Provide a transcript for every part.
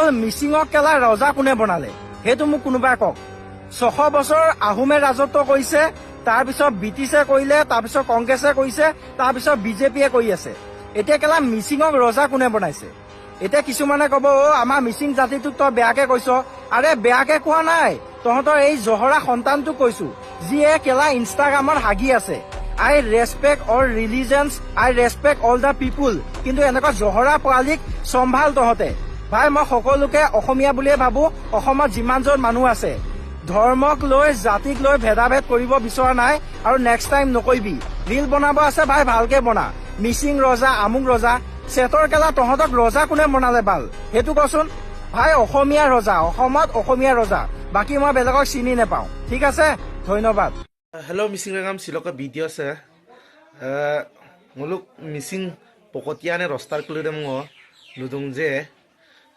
অকল মিচিঙক কেলা ৰজা কোনে বনালে সেইটো মোক কোনোবাই কওক 600 বছৰ আহোমে ৰাজত্ব কৰিছে তাৰপিছত ব্ৰিটিছে কৰিলে তাৰপিছত কংগ্ৰেছে কৰিছে তাৰপিছত বিজেপিয়ে কৰি আছে এতিয়া কেলা মিচিঙক ৰজা কোনে বনাইছে এতিয়া কিছুমানে কব আমাৰ মিচিং জাতিটোক তই বেয়াকে কৈছ আৰে বেয়াকে কোৱা নাই তহঁতৰ এই জহৰা সন্তানটোক কৈছো যিয়ে কেলা ইনষ্টাগ্ৰামত হাগি আছে I respect all religions, I respect all the people. কিন্তু এনেকুৱা জহৰা পোৱালিক সম্ভাল তহঁতে ভাই মই সকলোকে অসমীয়া বুলিয়ে ভাবো অসমত যিমানজন মানুহ আছে ধৰ্মক লৈ জাতিক লৈ ভেদাভেদ কৰিব বিচৰা নাই আৰু নেক্সট টাইম নকৰিবি ৰীল বনাব আছে ভাই ভালকে বনা মিচিং ৰজা আমুক ৰজা চেটৰ কেলা তহঁতক ৰজা কোনে বনালে বাল সেইটো কচোন ভাই অসমীয়া ৰজা অসমত অসমীয়া ৰজা বাকী মই বেলেগক চিনি নেপাওঁ ঠিক আছে ধন্যবাদ Hello missing regam silok video se ngoluk missing pokotiane rostar kuludem ngo ludung je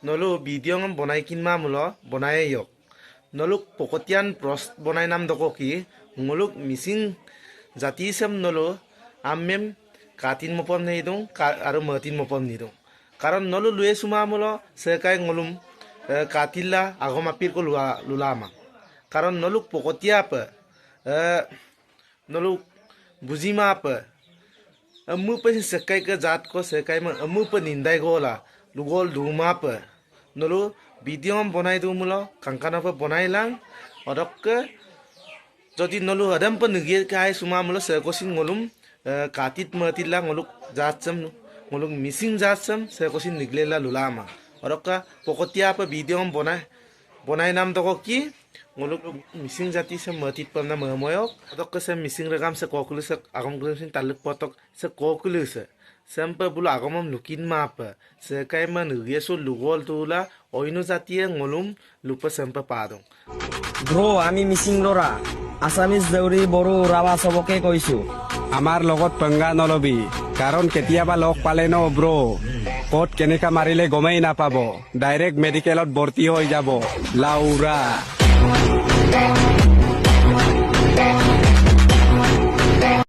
nolu video ngam bonai kinma mulo bonai yok noluk pokotian prost bonai nam doko ki ngoluk missing jati sem nolu ammem katin mopom nei dung aru matin mopom ni dung karon nolu luye suma mulo se kai ngolum katilla agomapir ko lulama karon noluk pokotia pa nolu buzima apa amu pa sekai ke jat ko sekai ma amu pa nindai gola lugol duma apa nolu video bonai du mulo kankana pa bonai lang odok ke jodi nolu adam pa ngi kai suma mulo se kosin ngolum katit matil lang ngoluk jatsam ngoluk missing jatsam se kosin niglela lulama odok ka pokotia pa video bonai nam to ko ki ngoluk missing jati se matit pamna moyok odok ke se missing regam se kokulu se agam sin taluk potok se kokulu se sempe bulu agamam lukin ma pa se kai man yeso lugol tula oinu jati ngolum lupa sempe padong bro আমি মিচিং লৰা Assamese Deori Bodo Rabha সবকে কৈছো আমাৰ লগত পঙ্গা নলবি কাৰণ কেতিয়াবা লগ পালে ন bro ক'ত কেনেকা মাৰিলে গমেই নাপাব ডাইৰেক্ট মেডিকেলত ভৰ্তি হৈ যাব লাউৰা